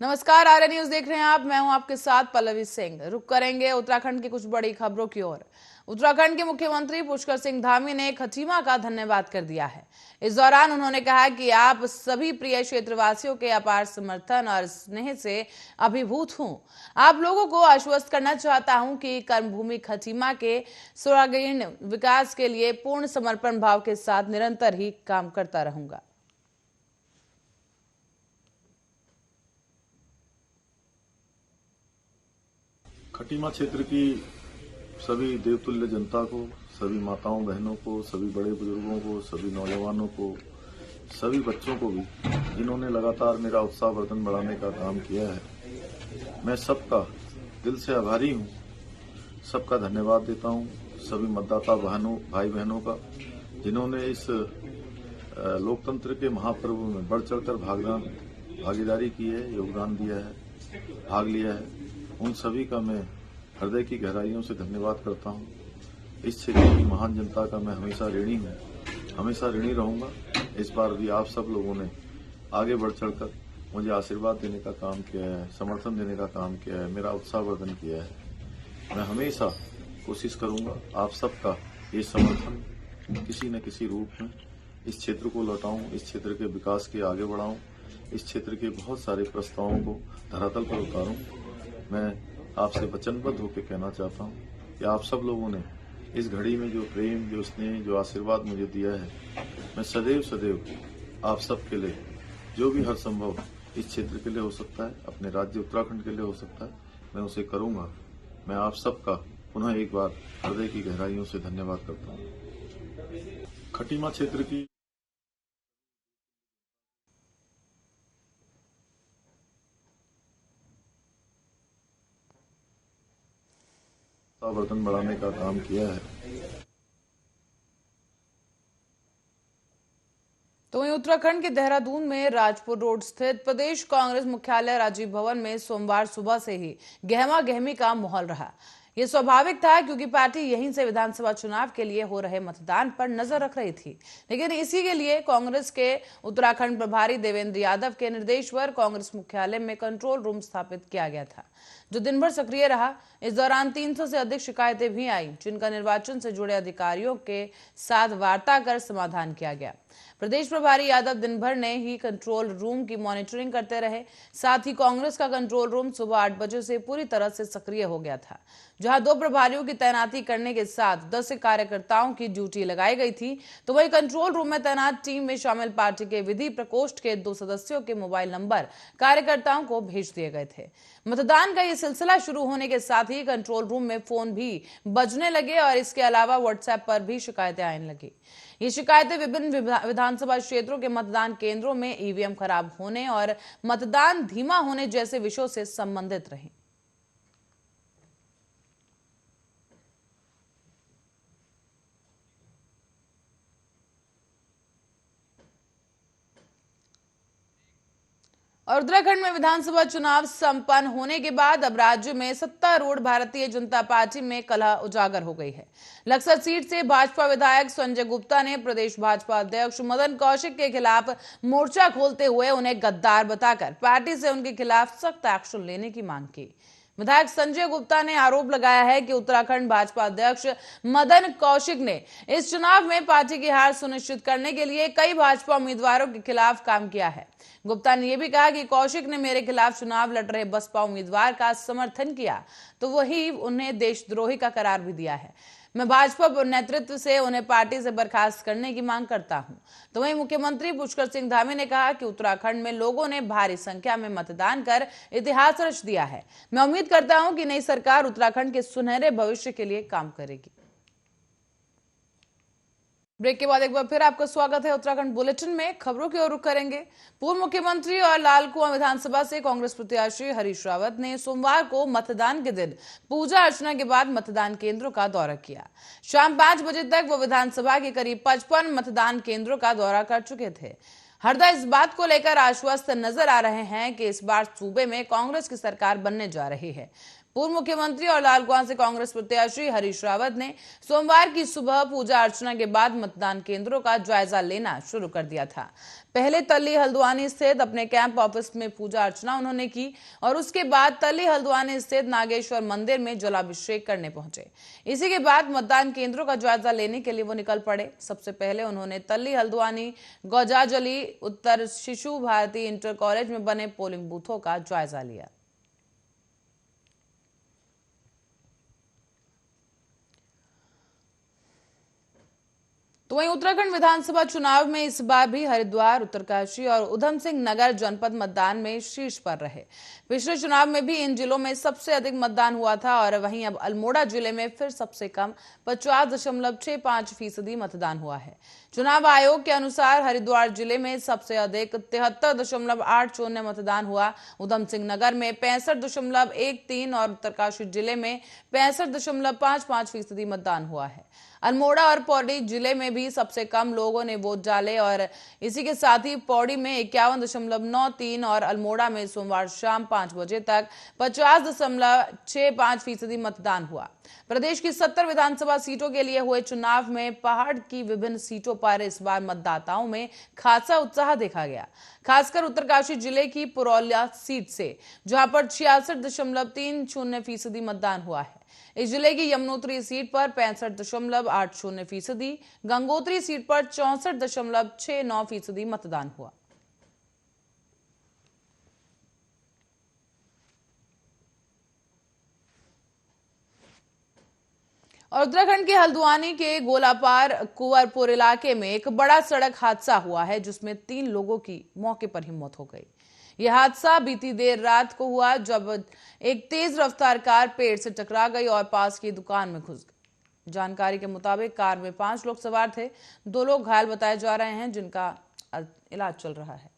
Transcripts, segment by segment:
नमस्कार, आर्य न्यूज देख रहे हैं आप। मैं हूं आपके साथ पल्लवी सिंह। रुक करेंगे उत्तराखंड की कुछ बड़ी खबरों की ओर। उत्तराखंड के मुख्यमंत्री पुष्कर सिंह धामी ने खटीमा का धन्यवाद कर दिया है। इस दौरान उन्होंने कहा कि आप सभी प्रिय क्षेत्रवासियों के अपार समर्थन और स्नेह से अभिभूत हूं। आप लोगों को आश्वस्त करना चाहता हूं कि कर्मभूमि खटीमा के सर्वांगीण विकास के लिए पूर्ण समर्पण भाव के साथ निरंतर ही काम करता रहूंगा। खटीमा क्षेत्र की सभी देवतुल्य जनता को, सभी माताओं बहनों को, सभी बड़े बुजुर्गों को, सभी नौजवानों को, सभी बच्चों को भी, जिन्होंने लगातार मेरा उत्साहवर्धन बढ़ाने का काम किया है, मैं सबका दिल से आभारी हूं। सबका धन्यवाद देता हूं। सभी मतदाता भाई बहनों का, जिन्होंने इस लोकतंत्र के महापर्व में बढ़ चढ़कर भागीदारी की है, योगदान दिया है, भाग लिया है, उन सभी का मैं हृदय की गहराइयों से धन्यवाद करता हूं। इस क्षेत्र की महान जनता का मैं हमेशा ऋणी हूं, हमेशा ऋणी रहूंगा। इस बार भी आप सब लोगों ने आगे बढ़ चढ़कर मुझे आशीर्वाद देने का काम किया है, समर्थन देने का काम किया है, मेरा उत्साहवर्धन किया है। मैं हमेशा कोशिश करूंगा आप सबका ये समर्थन किसी न किसी रूप में इस क्षेत्र को लौटाऊं, इस क्षेत्र के विकास के आगे बढ़ाऊं, इस क्षेत्र के बहुत सारे प्रस्तावों को धरातल पर उतारूं। मैं आपसे वचनबद्ध होकर कहना चाहता हूं कि आप सब लोगों ने इस घड़ी में जो प्रेम, जो स्नेह, जो आशीर्वाद मुझे दिया है, मैं सदैव सदैव आप सब के लिए जो भी हर संभव इस क्षेत्र के लिए हो सकता है, अपने राज्य उत्तराखंड के लिए हो सकता है, मैं उसे करूंगा। मैं आप सबका पुनः एक बार हृदय की गहराइयों से धन्यवाद करता हूं। खटीमा क्षेत्र की उत्साहवर्धन बढ़ाने का काम किया है। तो वहीं उत्तराखंड के देहरादून में राजपुर रोड स्थित प्रदेश कांग्रेस मुख्यालय राजीव भवन में सोमवार सुबह से ही गहमा गहमी का माहौल रहा। ये स्वाभाविक था क्योंकि पार्टी यहीं से विधानसभा चुनाव के लिए हो रहे मतदान पर नजर रख रही थी। लेकिन इसी के लिए कांग्रेस के उत्तराखंड प्रभारी देवेंद्र यादव के निर्देश पर कांग्रेस मुख्यालय में कंट्रोल रूम स्थापित किया गया था, जो दिन भर सक्रिय रहा। इस दौरान 300 से अधिक शिकायतें भी आई, जिनका निर्वाचन से जुड़े अधिकारियों के साथ वार्ता कर समाधान किया गया। प्रदेश प्रभारी यादव दिन भर ने ही कंट्रोल रूम की मॉनिटरिंग करते रहे। साथ ही कांग्रेस का कंट्रोल रूम सुबह 8 बजे से पूरी तरह से सक्रिय हो गया था, जहां 2 प्रभारियों की तैनाती करने के साथ 10 कार्यकर्ताओं की ड्यूटी लगाई गई थी। तो वही कंट्रोल रूम में तैनात टीम में शामिल पार्टी के विधि प्रकोष्ठ के 2 सदस्यों के मोबाइल नंबर कार्यकर्ताओं को भेज दिए गए थे। मतदान का ये सिलसिला शुरू होने के साथ ही कंट्रोल रूम में फोन भी बजने लगे और इसके अलावा व्हाट्सएप पर भी शिकायतें आने लगी। ये शिकायतें विभिन्न विधानसभा क्षेत्रों के मतदान केंद्रों में ईवीएम खराब होने और मतदान धीमा होने जैसे विषयों से संबंधित रही। और उत्तराखंड में विधानसभा चुनाव संपन्न होने के बाद अब राज्य में सत्तारूढ़ भारतीय जनता पार्टी में कलह उजागर हो गई है। लक्सर सीट से भाजपा विधायक संजय गुप्ता ने प्रदेश भाजपा अध्यक्ष मदन कौशिक के खिलाफ मोर्चा खोलते हुए उन्हें गद्दार बताकर पार्टी से उनके खिलाफ सख्त एक्शन लेने की मांग की। विधायक संजय गुप्ता ने आरोप लगाया है कि उत्तराखंड भाजपा अध्यक्ष मदन कौशिक ने इस चुनाव में पार्टी की हार सुनिश्चित करने के लिए कई भाजपा उम्मीदवारों के खिलाफ काम किया है। गुप्ता ने यह भी कहा कि कौशिक ने मेरे खिलाफ चुनाव लड़ रहे बसपा उम्मीदवार का समर्थन किया, तो वही उन्हें देशद्रोही का करार भी दिया है। मैं भाजपा नेतृत्व से उन्हें पार्टी से बर्खास्त करने की मांग करता हूं। तो वहीं मुख्यमंत्री पुष्कर सिंह धामी ने कहा कि उत्तराखंड में लोगों ने भारी संख्या में मतदान कर इतिहास रच दिया है। मैं उम्मीद करता हूं कि नई सरकार उत्तराखंड के सुनहरे भविष्य के लिए काम करेगी। ब्रेक के बाद एक बार फिर आपका स्वागत है उत्तराखंड बुलेटिन में। खबरों की ओर रुख करेंगे। पूर्व मुख्यमंत्री और लाल कुआं विधानसभा से कांग्रेस प्रत्याशी हरीश रावत ने सोमवार को मतदान के दिन पूजा अर्चना के बाद मतदान केंद्रों का दौरा किया। शाम 5 बजे तक वो विधानसभा के करीब 55 मतदान केंद्रों का दौरा कर चुके थे। हरदा इस बात को लेकर आश्वस्त नजर आ रहे हैं कि इस बार सूबे में कांग्रेस की सरकार बनने जा रही है। पूर्व मुख्यमंत्री और लालकुआं से कांग्रेस प्रत्याशी हरीश रावत ने सोमवार की सुबह पूजा अर्चना के बाद मतदान केंद्रों का जायजा लेना शुरू कर दिया था। पहले तल्ली हल्द्वानी स्थित अपने कैंप ऑफिस में पूजा अर्चना उन्होंने की और उसके बाद तल्ली हल्द्वानी स्थित नागेश्वर मंदिर में जलाभिषेक करने पहुंचे। इसी के बाद मतदान केंद्रों का जायजा लेने के लिए वो निकल पड़े। सबसे पहले उन्होंने तल्ली हल्द्वानी गौजाजली उत्तर शिशु भारती इंटर कॉलेज में बने पोलिंग बूथों का जायजा लिया। तो वहीं उत्तराखंड विधानसभा चुनाव में इस बार भी हरिद्वार, उत्तरकाशी और उधम सिंह नगर जनपद मतदान में शीर्ष पर रहे। पिछले चुनाव में भी इन जिलों में सबसे अधिक मतदान हुआ था और वहीं अब अल्मोड़ा जिले में फिर सबसे कम 50.65% मतदान हुआ है। चुनाव आयोग के अनुसार हरिद्वार जिले में सबसे अधिक 73.80 मतदान हुआ। उधम सिंह नगर में 65.13 और उत्तरकाशी जिले में 65.55% मतदान हुआ है। अल्मोड़ा और पौड़ी जिले में भी सबसे कम लोगों ने वोट डाले और इसी के साथ ही पौड़ी में 51.93 और अल्मोड़ा में सोमवार शाम 5 बजे तक 50.65% मतदान हुआ। प्रदेश की 70 विधानसभा सीटों के लिए हुए चुनाव में पहाड़ की विभिन्न सीटों पर इस बार मतदाताओं में खासा उत्साह देखा गया, खासकर उत्तरकाशी जिले की पुरौलिया सीट से, जहां पर 66.30% मतदान हुआ है। इस जिले की यमुनोत्री सीट पर 65.80%, गंगोत्री सीट पर 64.69% मतदान हुआ। और उत्तराखंड के हल्द्वानी के गोलापार कुंवरपुर इलाके में एक बड़ा सड़क हादसा हुआ है, जिसमें 3 लोगों की मौके पर ही मौत हो गई। यह हादसा बीती देर रात को हुआ, जब एक तेज रफ्तार कार पेड़ से टकरा गई और पास की दुकान में घुस गई। जानकारी के मुताबिक कार में 5 लोग सवार थे। 2 लोग घायल बताए जा रहे हैं, जिनका इलाज चल रहा है।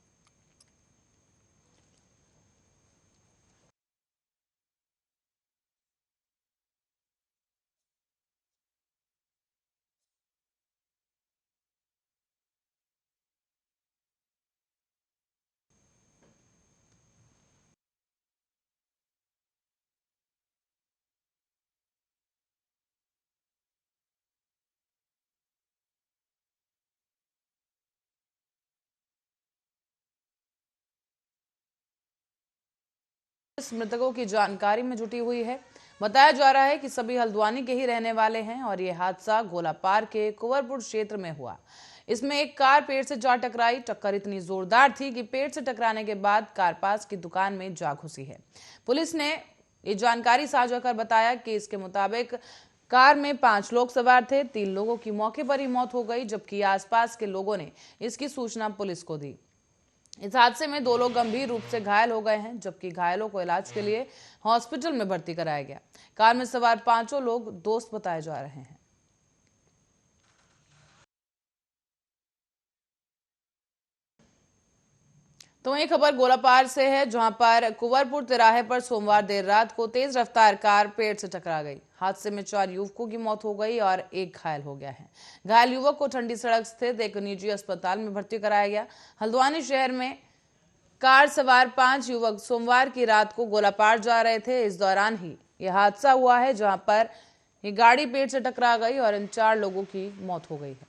मृतकों की जानकारी में जुटी हुई है। बताया जा रहा है कि सभी हल्द्वानी के ही रहने वाले हैं और यह हादसा गोलापार के कुंवरपुर क्षेत्र में हुआ। इसमें एक कार पेड़ से जा टकराई। टक्कर इतनी जोरदार थी कि पेड़ से टकराने के बाद कार पास की दुकान में जा घुसी है। पुलिस ने ये जानकारी साझा कर बताया कि इसके मुताबिक कार में 5 लोग सवार थे। 3 लोगों की मौके पर ही मौत हो गई, जबकि आसपास के लोगों ने इसकी सूचना पुलिस को दी। इस हादसे में 2 लोग गंभीर रूप से घायल हो गए हैं, जबकि घायलों को इलाज के लिए हॉस्पिटल में भर्ती कराया गया। कार में सवार 5 लोग दोस्त बताए जा रहे हैं। तो वही खबर गोलापार से है, जहां पर कुंवरपुर तिराहे पर सोमवार देर रात को तेज रफ्तार कार पेड़ से टकरा गई। हादसे में 4 युवकों की मौत हो गई और 1 घायल हो गया है। घायल युवक को ठंडी सड़क स्थित एक निजी अस्पताल में भर्ती कराया गया। हल्द्वानी शहर में कार सवार 5 युवक सोमवार की रात को गोलापार जा रहे थे। इस दौरान ही यह हादसा हुआ है, जहां पर ये गाड़ी पेड़ से टकरा गई और इन 4 लोगों की मौत हो गई है।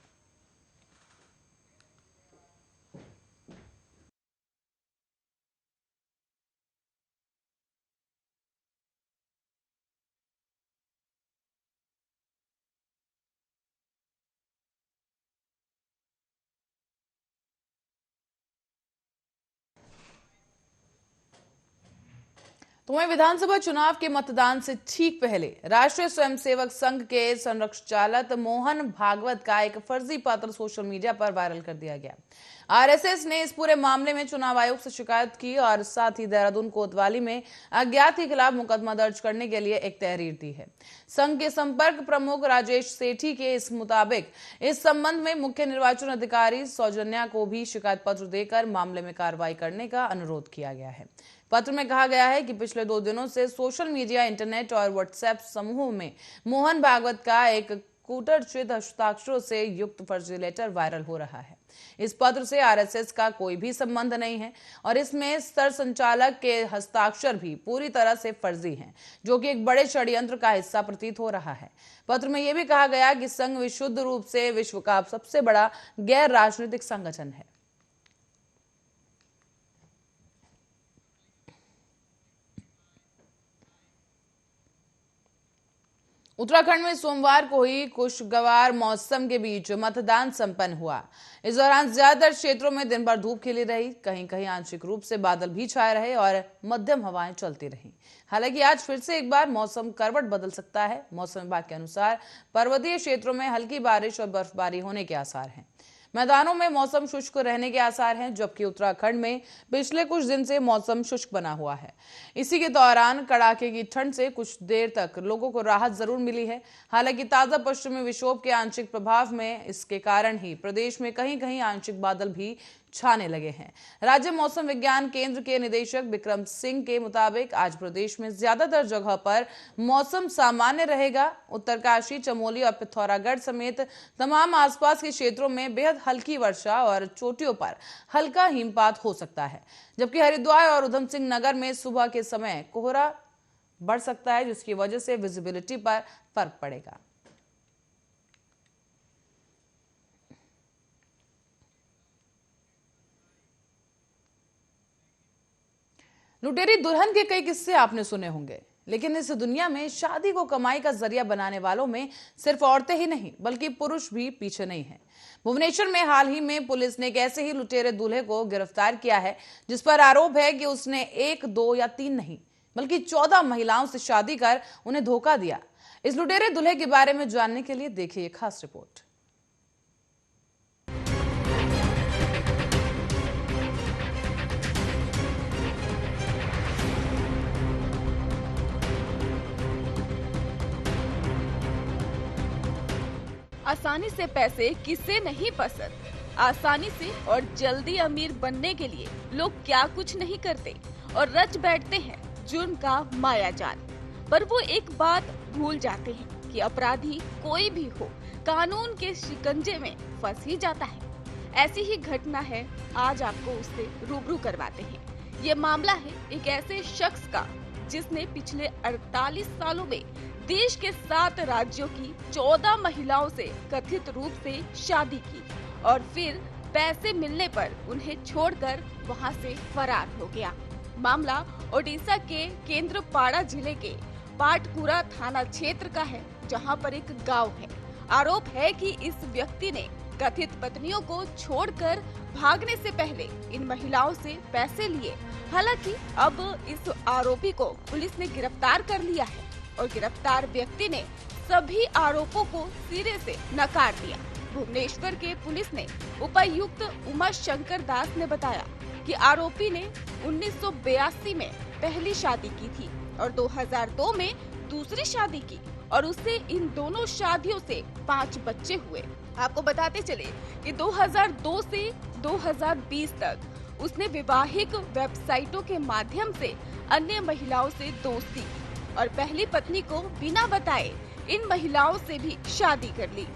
तो वहीं विधानसभा चुनाव के मतदान से ठीक पहले राष्ट्रीय स्वयंसेवक संघ के संरक्षचालक मोहन भागवत का एक फर्जी पत्र सोशल मीडिया पर वायरल कर दिया गया। आरएसएस ने इस पूरे मामले में चुनाव आयोग से शिकायत की और साथ ही देहरादून कोतवाली में अज्ञात के खिलाफ मुकदमा दर्ज करने के लिए एक तहरीर दी है। संघ के संपर्क प्रमुख राजेश सेठी के इस मुताबिक इस संबंध में मुख्य निर्वाचन अधिकारी सौजन्या को भी शिकायत पत्र देकर मामले में कार्रवाई करने का अनुरोध किया गया है। पत्र में कहा गया है कि पिछले 2 दिनों से सोशल मीडिया, इंटरनेट और व्हाट्सएप समूहों में मोहन भागवत का एक कूटरचित हस्ताक्षरों से युक्त फर्जी लेटर वायरल हो रहा है। इस पत्र से आरएसएस का कोई भी संबंध नहीं है और इसमें स्तर संचालक के हस्ताक्षर भी पूरी तरह से फर्जी हैं, जो कि एक बड़े षड्यंत्र का हिस्सा प्रतीत हो रहा है। पत्र में यह भी कहा गया कि संघ विशुद्ध रूप से विश्व का सबसे बड़ा गैर राजनीतिक संगठन है। उत्तराखंड में सोमवार को ही खुशगवार मौसम के बीच मतदान संपन्न हुआ। इस दौरान ज्यादातर क्षेत्रों में दिन भर धूप खिली रही, कहीं कहीं आंशिक रूप से बादल भी छाए रहे और मध्यम हवाएं चलती रहीं। हालांकि आज फिर से एक बार मौसम करवट बदल सकता है। मौसम विभाग के अनुसार पर्वतीय क्षेत्रों में हल्की बारिश और बर्फबारी होने के आसार हैं। मैदानों में मौसम शुष्क रहने के आसार हैं, जबकि उत्तराखंड में पिछले कुछ दिन से मौसम शुष्क बना हुआ है। इसी के दौरान कड़ाके की ठंड से कुछ देर तक लोगों को राहत जरूर मिली है। हालांकि ताजा पश्चिमी विक्षोभ के आंशिक प्रभाव में इसके कारण ही प्रदेश में कहीं कहीं आंशिक बादल भी छाने लगे हैं। राज्य मौसम विज्ञान केंद्र के निदेशक विक्रम सिंह के मुताबिक आज प्रदेश में ज्यादातर जगह पर मौसम सामान्य रहेगा। उत्तरकाशी, चमोली और पिथौरागढ़ समेत तमाम आसपास के क्षेत्रों में बेहद हल्की वर्षा और चोटियों पर हल्का हिमपात हो सकता है, जबकि हरिद्वार और उधम सिंह नगर में सुबह के समय कोहरा बढ़ सकता है, जिसकी वजह से विजिबिलिटी पर फर्क पड़ेगा। लुटेरी दुल्हन के कई किस्से आपने सुने होंगे, लेकिन इस दुनिया में शादी को कमाई का जरिया बनाने वालों में सिर्फ औरतें ही नहीं बल्कि पुरुष भी पीछे नहीं हैं। भुवनेश्वर में हाल ही में पुलिस ने एक ऐसे ही लुटेरे दूल्हे को गिरफ्तार किया है, जिस पर आरोप है कि उसने 1, 2 या 3 नहीं बल्कि 14 महिलाओं से शादी कर उन्हें धोखा दिया। इस लुटेरे दूल्हे के बारे में जानने के लिए देखिए एक खास रिपोर्ट। आसानी से पैसे किसे नहीं पसंद। आसानी से और जल्दी अमीर बनने के लिए लोग क्या कुछ नहीं करते और रच बैठते हैं जुर्म का माया जाल। पर वो एक बात भूल जाते हैं कि अपराधी कोई भी हो, कानून के शिकंजे में फंस ही जाता है। ऐसी ही घटना है, आज आपको उससे रूबरू करवाते हैं। ये मामला है एक ऐसे शख्स का जिसने पिछले 48 सालों में देश के 7 राज्यों की 14 महिलाओं से कथित रूप से शादी की और फिर पैसे मिलने पर उन्हें छोड़कर वहां से फरार हो गया। मामला ओडिशा के केंद्रपाड़ा जिले के पाटकुरा थाना क्षेत्र का है, जहां पर एक गांव है। आरोप है कि इस व्यक्ति ने कथित पत्नियों को छोड़कर भागने से पहले इन महिलाओं से पैसे लिए। हालांकि अब इस आरोपी को पुलिस ने गिरफ्तार कर लिया है और गिरफ्तार व्यक्ति ने सभी आरोपों को सिरे से नकार दिया। भुवनेश्वर के पुलिस ने उपायुक्त उमा शंकर दास ने बताया कि आरोपी ने 1982 में पहली शादी की थी और 2002 में दूसरी शादी की और उससे इन दोनों शादियों से 5 बच्चे हुए। आपको बताते चले कि 2002 से 2020 तक उसने विवाहिक वेबसाइटों के माध्यम से अन्य महिलाओं से दोस्ती की और पहली पत्नी को बिना बताए इन महिलाओं से भी शादी कर ली।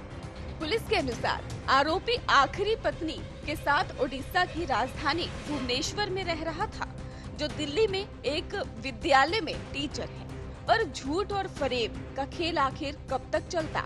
पुलिस के अनुसार आरोपी आखिरी पत्नी के साथ ओडिशा की राजधानी भुवनेश्वर में रह रहा था, जो दिल्ली में एक विद्यालय में टीचर है। पर झूठ और फरेब का खेल आखिर कब तक चलता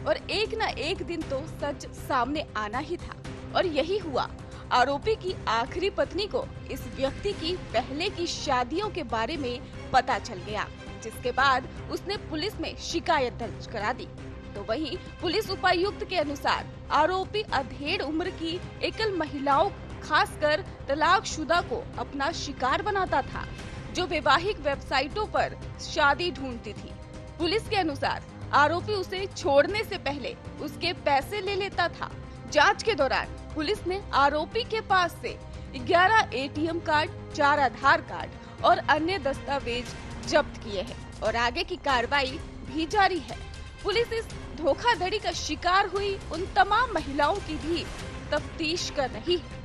और एक न एक दिन तो सच सामने आना ही था। और यही हुआ। आरोपी की आखिरी पत्नी को इस व्यक्ति की पहले की शादियों के बारे में पता चल गया, जिसके बाद उसने पुलिस में शिकायत दर्ज करा दी। तो वहीं पुलिस उपायुक्त के अनुसार आरोपी अधेड़ उम्र की एकल महिलाओं, खासकर तलाकशुदा को अपना शिकार बनाता था, जो वैवाहिक वेबसाइटों पर शादी ढूंढती थी। पुलिस के अनुसार आरोपी उसे छोड़ने से पहले उसके पैसे ले लेता था। जांच के दौरान पुलिस ने आरोपी के पास से 11 एटीएम कार्ड, 4 आधार कार्ड और अन्य दस्तावेज जब्त किए हैं और आगे की कार्रवाई भी जारी है। पुलिस इस धोखाधड़ी का शिकार हुई उन तमाम महिलाओं की भी तफ्तीश कर रही है।